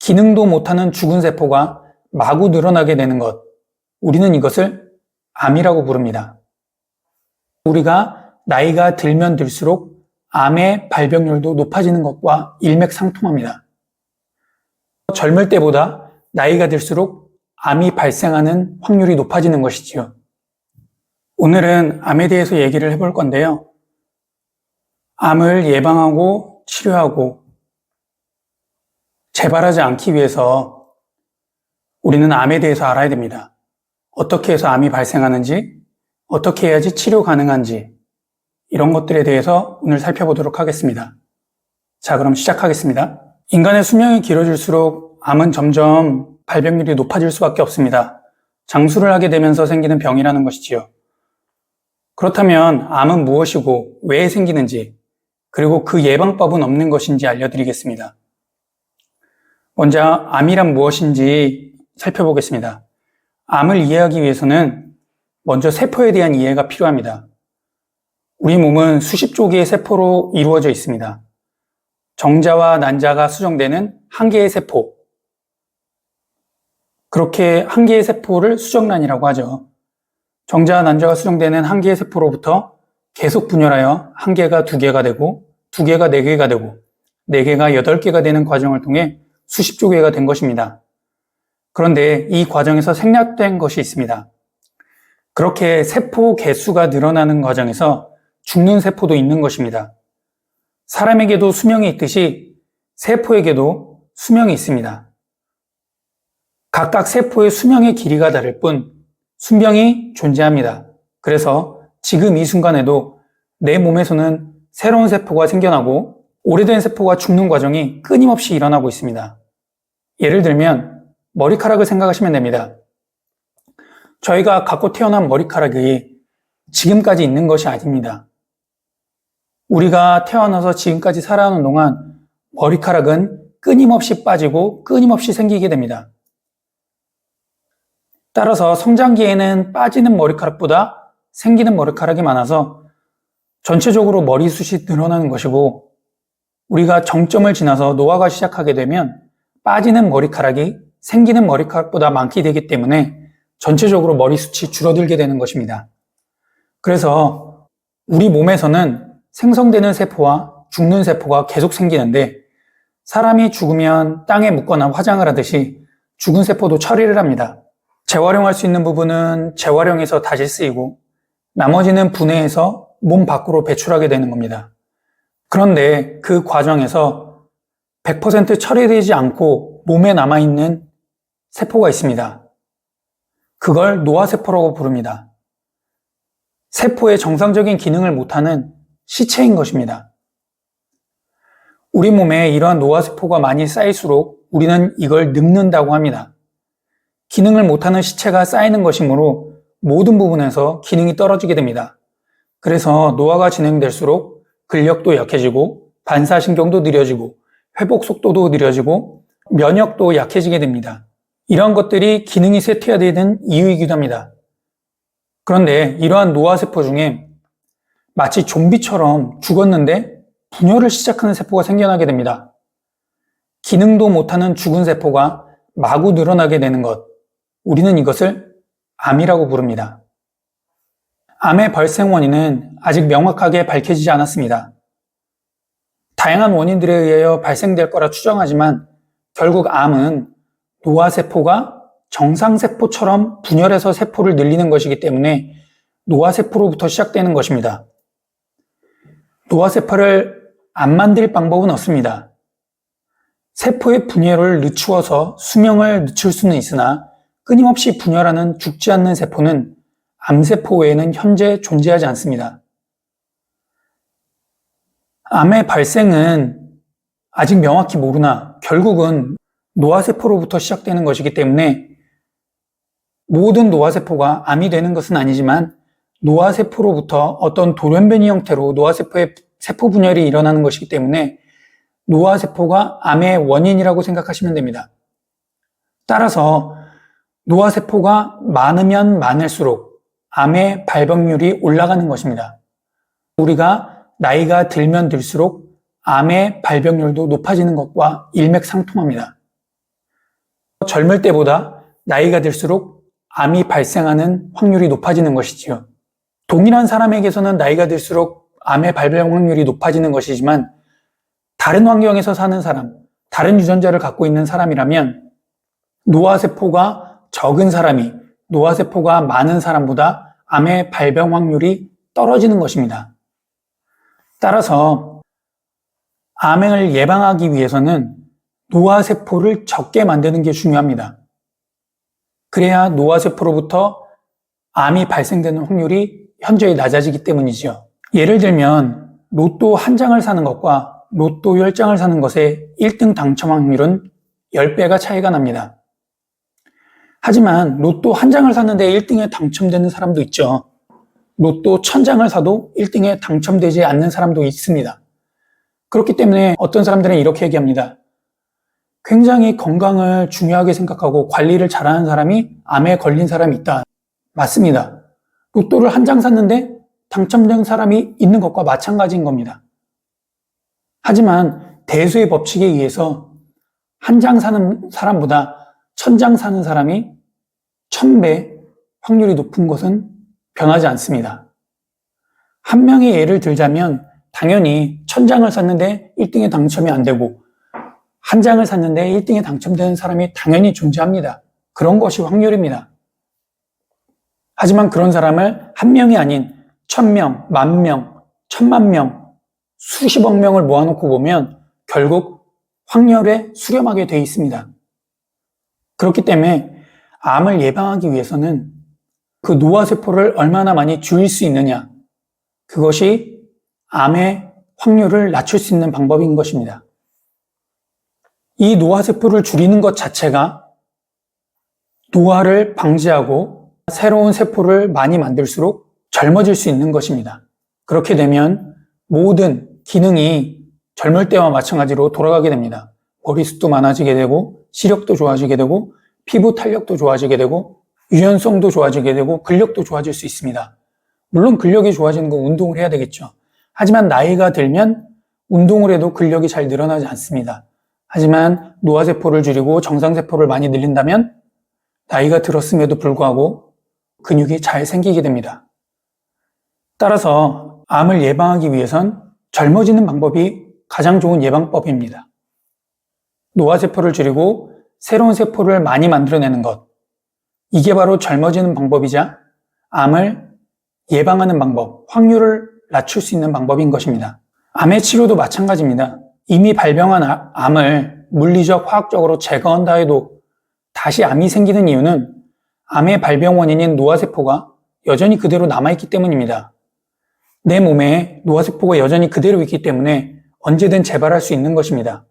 기능도 못하는 죽은 세포가 마구 늘어나게 되는 것, 우리는 이것을 암이라고 부릅니다. 우리가 나이가 들면 들수록 암의 발병률도 높아지는 것과 일맥상통합니다. 젊을 때보다 나이가 들수록 암이 발생하는 확률이 높아지는 것이지요. 오늘은 암에 대해서 얘기를 해볼 건데요. 암을 예방하고 치료하고 재발하지 않기 위해서 우리는 암에 대해서 알아야 됩니다. 어떻게 해서 암이 발생하는지, 어떻게 해야지 치료 가능한지, 이런 것들에 대해서 오늘 살펴보도록 하겠습니다. 자, 그럼 시작하겠습니다. 인간의 수명이 길어질수록 암은 점점 발병률이 높아질 수밖에 없습니다. 장수를 하게 되면서 생기는 병이라는 것이지요. 그렇다면 암은 무엇이고 왜 생기는지, 그리고 그 예방법은 없는 것인지 알려드리겠습니다. 먼저 암이란 무엇인지 살펴보겠습니다. 암을 이해하기 위해서는 먼저 세포에 대한 이해가 필요합니다. 우리 몸은 수십조 개의 세포로 이루어져 있습니다. 정자와 난자가 수정되는 한 개의 세포. 그렇게 한 개의 세포를 수정란이라고 하죠. 정자와 난자가 수정되는 한 개의 세포로부터 계속 분열하여 한 개가 두 개가 되고, 두 개가 네 개가 되고, 네 개가 8개가 되는 과정을 통해 수십조 개가 된 것입니다. 그런데 이 과정에서 생략된 것이 있습니다. 그렇게 세포 개수가 늘어나는 과정에서 죽는 세포도 있는 것입니다. 사람에게도 수명이 있듯이 세포에게도 수명이 있습니다. 각각 세포의 수명의 길이가 다를 뿐 수명이 존재합니다. 그래서 지금 이 순간에도 내 몸에서는 새로운 세포가 생겨나고 오래된 세포가 죽는 과정이 끊임없이 일어나고 있습니다. 예를 들면 머리카락을 생각하시면 됩니다. 저희가 갖고 태어난 머리카락이 지금까지 있는 것이 아닙니다. 우리가 태어나서 지금까지 살아오는 동안 머리카락은 끊임없이 빠지고 끊임없이 생기게 됩니다. 따라서 성장기에는 빠지는 머리카락보다 생기는 머리카락이 많아서 전체적으로 머리숱이 늘어나는 것이고, 우리가 정점을 지나서 노화가 시작하게 되면 빠지는 머리카락이 생기는 머리카락보다 많게 되기 때문에 전체적으로 머리숱이 줄어들게 되는 것입니다. 그래서 우리 몸에서는 생성되는 세포와 죽는 세포가 계속 생기는데, 사람이 죽으면 땅에 묻거나 화장을 하듯이 죽은 세포도 처리를 합니다. 재활용할 수 있는 부분은 재활용해서 다시 쓰이고, 나머지는 분해해서 몸 밖으로 배출하게 되는 겁니다. 그런데 그 과정에서 100% 처리되지 않고 몸에 남아있는 세포가 있습니다. 그걸 노화세포라고 부릅니다. 세포의 정상적인 기능을 못하는 시체인 것입니다. 우리 몸에 이러한 노화세포가 많이 쌓일수록 우리는 이걸 늙는다고 합니다. 기능을 못하는 시체가 쌓이는 것이므로 모든 부분에서 기능이 떨어지게 됩니다. 그래서 노화가 진행될수록 근력도 약해지고, 반사신경도 느려지고, 회복 속도도 느려지고, 면역도 약해지게 됩니다. 이러한 것들이 기능이 쇠퇴되는 이유이기도 합니다. 그런데 이러한 노화세포 중에 마치 좀비처럼 죽었는데 분열을 시작하는 세포가 생겨나게 됩니다. 기능도 못하는 죽은 세포가 마구 늘어나게 되는 것, 우리는 이것을 암이라고 부릅니다. 암의 발생 원인은 아직 명확하게 밝혀지지 않았습니다. 다양한 원인들에 의하여 발생될 거라 추정하지만 결국 암은 노화세포가 정상세포처럼 분열해서 세포를 늘리는 것이기 때문에 노화세포로부터 시작되는 것입니다. 노화세포를 안 만들 방법은 없습니다. 세포의 분열을 늦추어서 수명을 늦출 수는 있으나 끊임없이 분열하는 죽지 않는 세포는 암세포 외에는 현재 존재하지 않습니다. 암의 발생은 아직 명확히 모르나 결국은 노화세포로부터 시작되는 것이기 때문에 모든 노화세포가 암이 되는 것은 아니지만 노화세포로부터 어떤 돌연변이 형태로 노화세포의 세포 분열이 일어나는 것이기 때문에 노화세포가 암의 원인이라고 생각하시면 됩니다. 따라서 노화세포가 많으면 많을수록 암의 발병률이 올라가는 것입니다. 우리가 나이가 들면 들수록 암의 발병률도 높아지는 것과 일맥상통합니다. 젊을 때보다 나이가 들수록 암이 발생하는 확률이 높아지는 것이지요. 동일한 사람에게서는 나이가 들수록 암의 발병 확률이 높아지는 것이지만 다른 환경에서 사는 사람, 다른 유전자를 갖고 있는 사람이라면 노화세포가 적은 사람이 노화세포가 많은 사람보다 암의 발병 확률이 떨어지는 것입니다. 따라서 암을 예방하기 위해서는 노화세포를 적게 만드는 게 중요합니다. 그래야 노화세포로부터 암이 발생되는 확률이 현저히 낮아지기 때문이지요. 예를 들면 로또 한 장을 사는 것과 로또 10장을 사는 것의 1등 당첨 확률은 10배가 차이가 납니다. 하지만 로또 한 장을 샀는데 1등에 당첨되는 사람도 있죠. 로또 1000장을 사도 1등에 당첨되지 않는 사람도 있습니다. 그렇기 때문에 어떤 사람들은 이렇게 얘기합니다. 굉장히 건강을 중요하게 생각하고 관리를 잘하는 사람이 암에 걸린 사람이 있다. 맞습니다. 로또를 한 장 샀는데 당첨된 사람이 있는 것과 마찬가지인 겁니다. 하지만 대수의 법칙에 의해서 한 장 사는 사람보다 1000장 사는 사람이 1000배 확률이 높은 것은 변하지 않습니다. 한 명의 예를 들자면 당연히 1000장을 샀는데 1등에 당첨이 안 되고 한 장을 샀는데 1등에 당첨되는 사람이 당연히 존재합니다. 그런 것이 확률입니다. 하지만 그런 사람을 한 명이 아닌 1000명, 10,000명, 10,000,000명, 수십억 명을 모아놓고 보면 결국 확률에 수렴하게 되어 있습니다. 그렇기 때문에 암을 예방하기 위해서는 그 노화세포를 얼마나 많이 줄일 수 있느냐, 그것이 암의 확률을 낮출 수 있는 방법인 것입니다. 이 노화세포를 줄이는 것 자체가 노화를 방지하고 새로운 세포를 많이 만들수록 젊어질 수 있는 것입니다. 그렇게 되면 모든 기능이 젊을 때와 마찬가지로 돌아가게 됩니다. 머리숱도 많아지게 되고 시력도 좋아지게 되고 피부 탄력도 좋아지게 되고 유연성도 좋아지게 되고 근력도 좋아질 수 있습니다. 물론 근력이 좋아지는 건 운동을 해야 되겠죠. 하지만 나이가 들면 운동을 해도 근력이 잘 늘어나지 않습니다. 하지만 노화세포를 줄이고 정상세포를 많이 늘린다면 나이가 들었음에도 불구하고 근육이 잘 생기게 됩니다. 따라서 암을 예방하기 위해선 젊어지는 방법이 가장 좋은 예방법입니다. 노화세포를 줄이고 새로운 세포를 많이 만들어내는 것, 이게 바로 젊어지는 방법이자 암을 예방하는 방법, 확률을 낮출 수 있는 방법인 것입니다. 암의 치료도 마찬가지입니다. 이미 발병한 암을 물리적, 화학적으로 제거한다 해도 다시 암이 생기는 이유는 암의 발병 원인인 노화세포가 여전히 그대로 남아있기 때문입니다. 내 몸에 노화세포가 여전히 그대로 있기 때문에 언제든 재발할 수 있는 것입니다.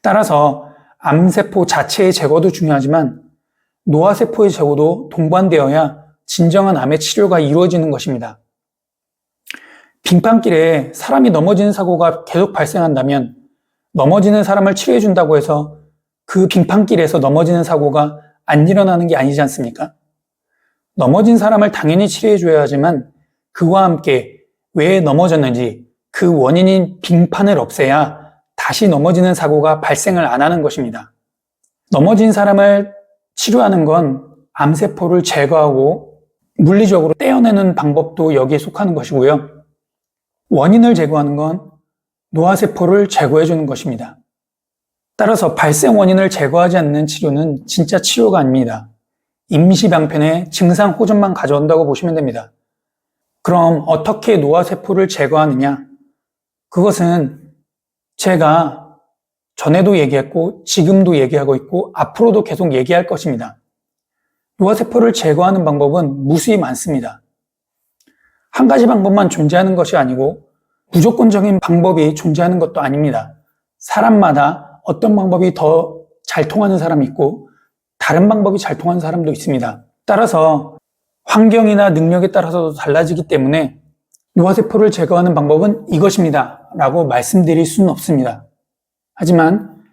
따라서 암세포 자체의 제거도 중요하지만 노화세포의 제거도 동반되어야 진정한 암의 치료가 이루어지는 것입니다. 빙판길에 사람이 넘어지는 사고가 계속 발생한다면 넘어지는 사람을 치료해준다고 해서 그 빙판길에서 넘어지는 사고가 안 일어나는 게 아니지 않습니까? 넘어진 사람을 당연히 치료해줘야 하지만 그와 함께 왜 넘어졌는지 그 원인인 빙판을 없애야 다시 넘어지는 사고가 발생을 안 하는 것입니다. 넘어진 사람을 치료하는 건 암세포를 제거하고 물리적으로 떼어내는 방법도 여기에 속하는 것이고요. 원인을 제거하는 건 노화세포를 제거해주는 것입니다. 따라서 발생 원인을 제거하지 않는 치료는 진짜 치료가 아닙니다. 임시방편의 증상 호전만 가져온다고 보시면 됩니다. 그럼 어떻게 노화세포를 제거하느냐? 그것은 제가 전에도 얘기했고 지금도 얘기하고 있고 앞으로도 계속 얘기할 것입니다. 노화세포를 제거하는 방법은 무수히 많습니다. 한 가지 방법만 존재하는 것이 아니고 무조건적인 방법이 존재하는 것도 아닙니다. 사람마다 어떤 방법이 더 잘 통하는 사람이 있고 다른 방법이 잘 통하는 사람도 있습니다. 따라서 환경이나 능력에 따라서도 달라지기 때문에 노화세포를 제거하는 방법은 이것입니다 라고 말씀드릴 수는 없습니다. 하지만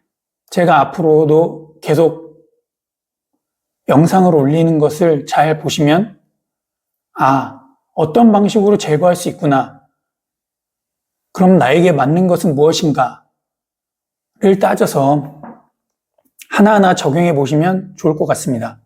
제가 앞으로도 계속 영상을 올리는 것을 잘 보시면 어떤 방식으로 제거할 수 있구나. 그럼 나에게 맞는 것은 무엇인가를 따져서 하나하나 적용해 보시면 좋을 것 같습니다.